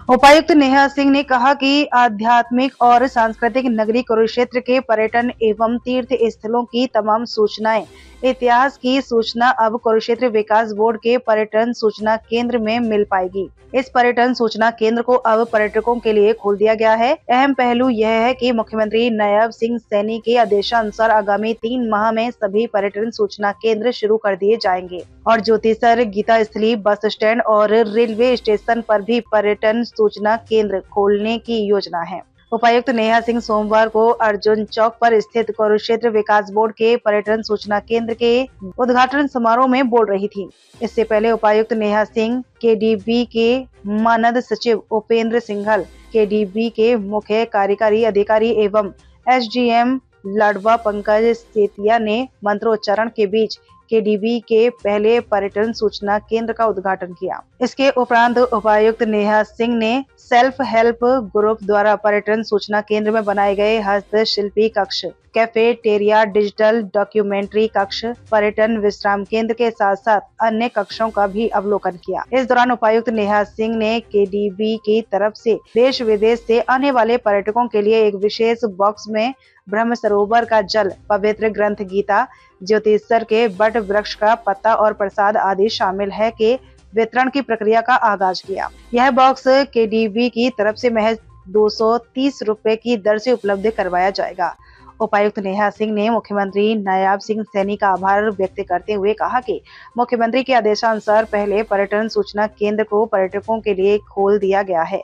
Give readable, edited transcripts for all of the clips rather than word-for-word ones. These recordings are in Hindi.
उपायुक्त नेहा सिंह ने कहा कि आध्यात्मिक और सांस्कृतिक नगरी कुरुक्षेत्र के पर्यटन एवं तीर्थ स्थलों की तमाम सूचनाएं, इतिहास की सूचना अब कुरुक्षेत्र विकास बोर्ड के पर्यटन सूचना केंद्र में मिल पाएगी। इस पर्यटन सूचना केंद्र को अब पर्यटकों के लिए खोल दिया गया है। अहम पहलू यह है कि मुख्यमंत्री नायब सिंह सैनी के आदेशानुसार आगामी 3 माह में सभी पर्यटन सूचना केंद्र शुरू कर दिए जाएंगे और ज्योतिसर, गीता स्थली, बस स्टैंड और रेलवे स्टेशन पर भी पर्यटन सूचना केंद्र खोलने की योजना है। उपायुक्त नेहा सिंह सोमवार को अर्जुन चौक पर स्थित कुरुक्षेत्र विकास बोर्ड के पर्यटन सूचना केंद्र के उद्घाटन समारोह में बोल रही थी। इससे पहले उपायुक्त नेहा सिंह केडीबी के मानद सचिव उपेंद्र सिंघल, केडीबी के मुख्य कार्यकारी अधिकारी एवं एसडीएम लाडवा पंकज सेतिया ने मंत्रोच्चारण के बीच केडीबी के पहले पर्यटन सूचना केंद्र का उद्घाटन किया। इसके उपरांत उपायुक्त नेहा सिंह ने सेल्फ हेल्प ग्रुप द्वारा पर्यटन सूचना केंद्र में बनाए गए हस्तशिल्पी कक्ष, कैफेटेरिया, डिजिटल डॉक्यूमेंट्री कक्ष, पर्यटन विश्राम केंद्र के साथ साथ अन्य कक्षों का भी अवलोकन किया। इस दौरान उपायुक्त नेहा सिंह ने केडीबी की तरफ से देश विदेश से आने वाले पर्यटकों के लिए एक विशेष बॉक्स में ब्रह्म सरोवर का जल, पवित्र ग्रंथ गीता, ज्योतिषर के बट वृक्ष का पत्ता और प्रसाद आदि शामिल है के वितरण की प्रक्रिया का आगाज किया। यह बॉक्स केडीबी की तरफ से महज 230 रुपए की दर से उपलब्ध करवाया जाएगा। उपायुक्त नेहा सिंह ने मुख्यमंत्री नायब सिंह सैनी का आभार व्यक्त करते हुए कहा कि मुख्यमंत्री के आदेशानुसार पहले पर्यटन सूचना केंद्र को पर्यटकों के लिए खोल दिया गया है।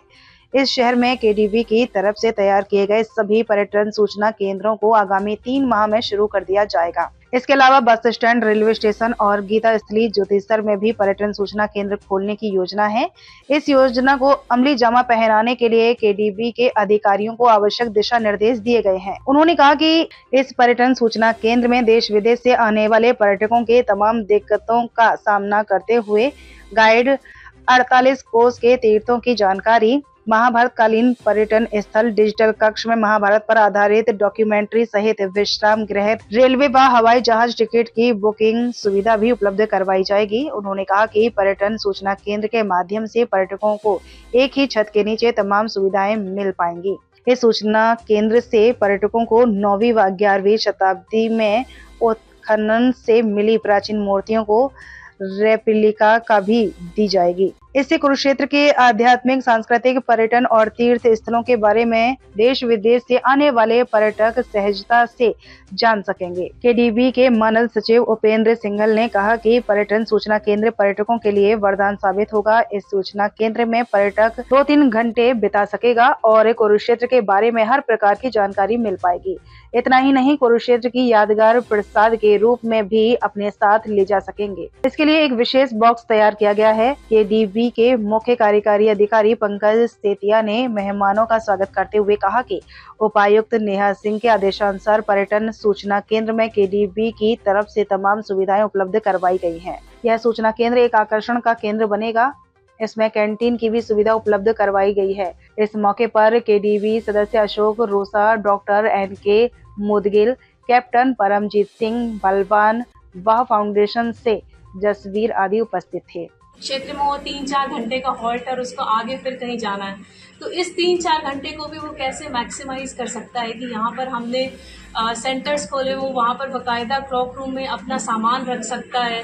इस शहर में केडीबी की तरफ से तैयार किए गए सभी पर्यटन सूचना केंद्रों को आगामी 3 माह में शुरू कर दिया जाएगा। इसके अलावा बस स्टैंड, रेलवे स्टेशन और गीता स्थली, ज्योतिसर में भी पर्यटन सूचना केंद्र खोलने की योजना है। इस योजना को अमली जामा पहनाने के लिए केडीबी के अधिकारियों को आवश्यक दिशा निर्देश दिए गए हैं। उन्होंने कहा कि इस पर्यटन सूचना केंद्र में देश विदेश से आने वाले पर्यटकों के तमाम दिक्कतों का सामना करते हुए गाइड, 48 कोस के तीर्थों की जानकारी, महाभारत कालीन पर्यटन स्थल, डिजिटल कक्ष में महाभारत पर आधारित डॉक्यूमेंट्री सहित विश्राम गृह, रेलवे व हवाई जहाज टिकट की बुकिंग सुविधा भी उपलब्ध करवाई जाएगी। उन्होंने कहा कि पर्यटन सूचना केंद्र के माध्यम से पर्यटकों को एक ही छत के नीचे तमाम सुविधाएं मिल पाएंगी। इस सूचना केंद्र से पर्यटकों को 9वीं व 11वीं शताब्दी में उत्खनन से मिली प्राचीन मूर्तियों को रेप्लिका का भी दी जाएगी। इससे कुरुक्षेत्र के आध्यात्मिक, सांस्कृतिक, पर्यटन और तीर्थ स्थलों के बारे में देश विदेश से आने वाले पर्यटक सहजता से जान सकेंगे। केडीबी के मानद सचिव उपेंद्र सिंघल ने कहा कि पर्यटन सूचना केंद्र पर्यटकों के लिए वरदान साबित होगा। इस सूचना केंद्र में पर्यटक 2-3 घंटे बिता सकेगा और कुरुक्षेत्र के बारे में हर प्रकार की जानकारी मिल पाएगी। इतना ही नहीं, कुरुक्षेत्र की यादगार प्रसाद के रूप में भी अपने साथ ले जा सकेंगे। इसके लिए एक विशेष बॉक्स तैयार किया गया है। केडीबी के मुख्य कार्यकारी अधिकारी पंकज सेतिया ने मेहमानों का स्वागत करते हुए कहा कि उपायुक्त नेहा सिंह के आदेशानुसार पर्यटन सूचना केंद्र में केडीबी की तरफ से तमाम सुविधाएं उपलब्ध करवाई गई हैं। यह सूचना केंद्र एक आकर्षण का केंद्र बनेगा। इसमें कैंटीन की भी सुविधा उपलब्ध करवाई गई है। इस मौके पर केडीबी सदस्य Ashok Rosa, doctor NK Mudgil, captain Paramjit Singh Balwan व फाउंडेशन से जसवीर आदि उपस्थित थे। क्षेत्र में वो 3-4 घंटे का हॉल्ट और उसको आगे फिर कहीं जाना है, तो इस 3-4 घंटे को भी वो कैसे मैक्सिमाइज कर सकता है कि यहाँ पर हमने सेंटर्स खोले, वो वहाँ पर बाकायदा क्लॉक रूम में अपना सामान रख सकता है।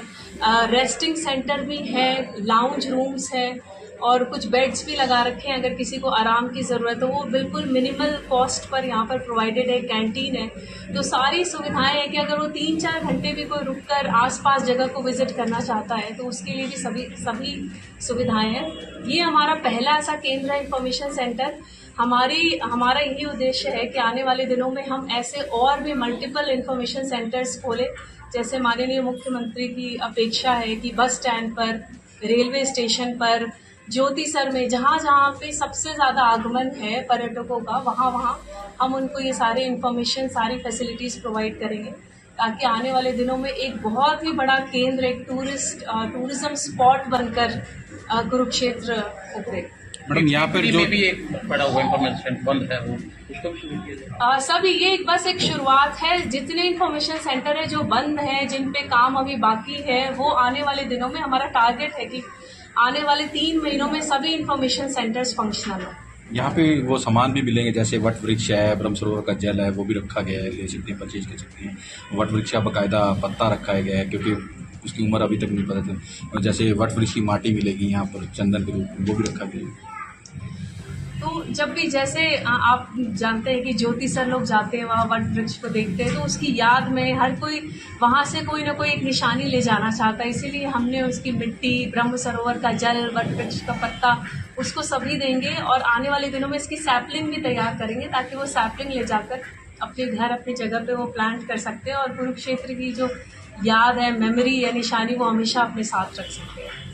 रेस्टिंग सेंटर भी है, लाउंज रूम्स है और कुछ बेड्स भी लगा रखे हैं अगर किसी को आराम की ज़रूरत हो। वो बिल्कुल मिनिमल कॉस्ट पर यहाँ पर प्रोवाइडेड है। कैंटीन है, तो सारी सुविधाएं हैं कि अगर वो 3-4 घंटे भी कोई रुककर आसपास जगह को विजिट करना चाहता है तो उसके लिए भी सभी सुविधाएं हैं। ये हमारा पहला ऐसा केंद्र है, इंफॉर्मेशन सेंटर। हमारा यही उद्देश्य है कि आने वाले दिनों में हम ऐसे और भी मल्टीपल इंफॉर्मेशन सेंटर्स खोलें। जैसे माननीय मुख्यमंत्री की अपेक्षा है कि बस स्टैंड पर, रेलवे स्टेशन पर, ज्योतिसर में, जहाँ पे सबसे ज़्यादा आगमन है पर्यटकों का, वहाँ हम उनको ये सारे इन्फॉर्मेशन, सारी फैसिलिटीज़ प्रोवाइड करेंगे ताकि आने वाले दिनों में एक बहुत ही बड़ा केंद्र, एक टूरिज्म स्पॉट बनकर कुरुक्षेत्र उभरे। मैडम, यहाँ पर जो भी एक बड़ा हुआ इन्फॉर्मेशन बंद है वो उसको भी सभी ये बस एक शुरुआत है। जितने इन्फॉर्मेशन सेंटर है जो बंद हैं, जिन पे काम अभी बाकी है, वो आने वाले दिनों में हमारा टारगेट है कि आने वाले 3 महीनों में सभी इंफॉर्मेशन सेंटर्स फंक्शनल हैं। यहाँ पे वो सामान भी मिलेंगे, जैसे वट वृक्ष है, ब्रह्म सरोवर का जल है, वो भी रखा गया है, ले सकते हैं, परचेज कर सकते हैं। वट वृक्ष का बाकायदा पत्ता रखा गया है, क्योंकि उसकी उम्र अभी तक नहीं पता चली। और जैसे वट वृक्ष की माटी मिलेगी यहाँ पर चंदन के रूप में, वो भी रखा गया है। तो जब भी जैसे आप जानते हैं कि ज्योति सर लोग जाते हैं वहाँ वट वृक्ष को देखते हैं, तो उसकी याद में हर कोई वहाँ से कोई ना कोई एक निशानी ले जाना चाहता है। इसीलिए हमने उसकी मिट्टी, ब्रह्म सरोवर का जल, वट वृक्ष का पत्ता, उसको सभी देंगे और आने वाले दिनों में इसकी सैपलिंग भी तैयार करेंगे, ताकि वो सैपलिंग ले जाकर अपने घर, अपनी जगह पे वो प्लांट कर सकते हैं और कुरुक्षेत्र की जो याद है, मेमोरी है, निशानी, वो हमेशा अपने साथ रख सकते हैं।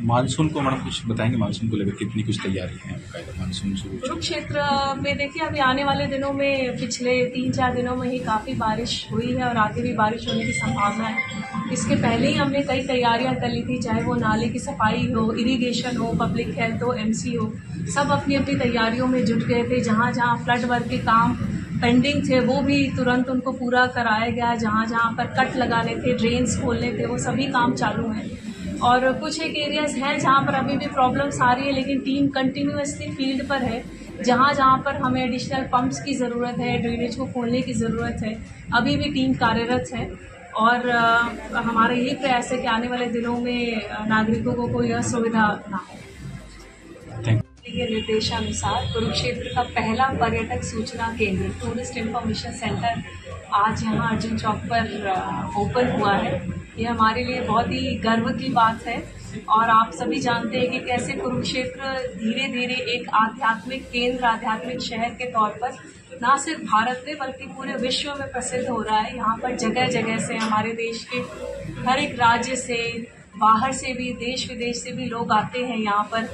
मानसून को मैडम कुछ बताएंगे, मानसून को लेकर कितनी कुछ तैयारी है बाकायदा मानसून शुरू? कुरुक्षेत्र में देखिए अभी आने वाले दिनों में पिछले 3-4 दिनों में ही काफ़ी बारिश हुई है और आगे भी बारिश होने की संभावना है। इसके पहले ही हमने कई तैयारियां कर ली थी, चाहे वो नाले की सफाई हो, इरिगेशन हो, पब्लिक हेल्थ हो, एमसी हो, सब अपनी अपनी तैयारियों में जुट गए थे। जहाँ जहाँ फ्लड वर्क के काम पेंडिंग थे वो भी तुरंत उनको पूरा कराया गया। जहाँ जहाँ पर कट लगाने थे, ड्रेन्स खोलने थे, वो सभी काम चालू हैं। और कुछ एक एरियाज़ हैं जहाँ पर अभी भी प्रॉब्लम्स आ रही है, लेकिन टीम कंटिन्यूअसली फील्ड पर है। जहाँ जहाँ पर हमें एडिशनल पंप्स की ज़रूरत है, ड्रेनेज को खोलने की ज़रूरत है, अभी भी टीम कार्यरत है। और हमारा यही प्रयास है कि आने वाले दिनों में नागरिकों को कोई असुविधा ना हो। के निर्देशानुसार कुरुक्षेत्र का पहला पर्यटक सूचना केंद्र, टूरिस्ट इंफॉर्मेशन सेंटर, आज यहाँ अर्जुन चौक पर ओपन हुआ है। ये हमारे लिए बहुत ही गर्व की बात है। और आप सभी जानते हैं कि कैसे कुरुक्षेत्र धीरे धीरे एक आध्यात्मिक केंद्र, आध्यात्मिक शहर के तौर पर ना सिर्फ भारत में बल्कि पूरे विश्व में प्रसिद्ध हो रहा है। यहाँ पर जगह जगह से, हमारे देश के हर एक राज्य से, बाहर से भी, देश विदेश से भी लोग आते हैं यहाँ पर।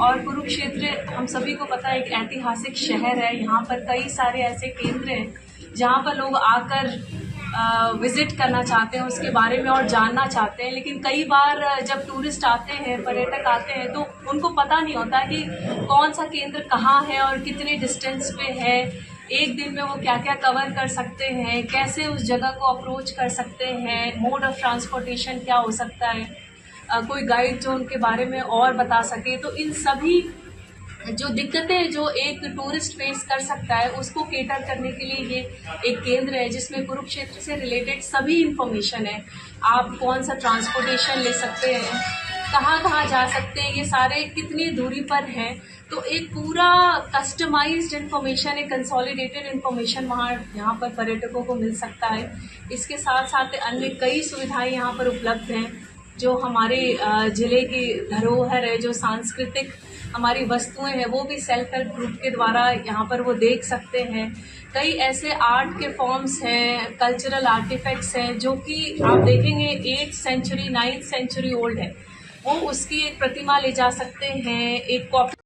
और कुरुक्षेत्र हम सभी को पता है एक ऐतिहासिक शहर है। यहाँ पर कई सारे ऐसे केंद्र हैं जहाँ पर लोग आकर विजिट करना चाहते हैं, उसके बारे में और जानना चाहते हैं। लेकिन कई बार जब टूरिस्ट आते हैं, पर्यटक आते हैं, तो उनको पता नहीं होता कि कौन सा केंद्र कहाँ है और कितने डिस्टेंस पे है, एक दिन में वो क्या क्या कवर कर सकते हैं, कैसे उस जगह को अप्रोच कर सकते हैं, मोड ऑफ ट्रांसपोर्टेशन क्या हो सकता है, कोई गाइड जो उनके बारे में और बता सके। तो इन सभी जो दिक्कतें जो एक टूरिस्ट फेस कर सकता है, उसको केटर करने के लिए ये एक केंद्र है जिसमें कुरुक्षेत्र से रिलेटेड सभी इंफॉर्मेशन है। आप कौन सा ट्रांसपोर्टेशन ले सकते हैं, कहाँ कहाँ जा सकते हैं, ये सारे कितनी दूरी पर हैं, तो एक पूरा कस्टमाइज्ड इन्फॉर्मेशन, एक कंसोलिडेटेड इन्फॉर्मेशन वहाँ यहाँ पर पर्यटकों को मिल सकता है। इसके साथ साथ अन्य कई सुविधाएं यहाँ पर उपलब्ध हैं जो हमारे ज़िले की धरोहर है, जो सांस्कृतिक हमारी वस्तुएं हैं, वो भी सेल्फ हेल्प ग्रुप के द्वारा यहाँ पर वो देख सकते हैं। कई ऐसे आर्ट के फॉर्म्स हैं, कल्चरल आर्टिफैक्ट्स हैं जो कि आप देखेंगे 8th century 9th century old है, वो उसकी एक प्रतिमा ले जा सकते हैं, एक कॉपी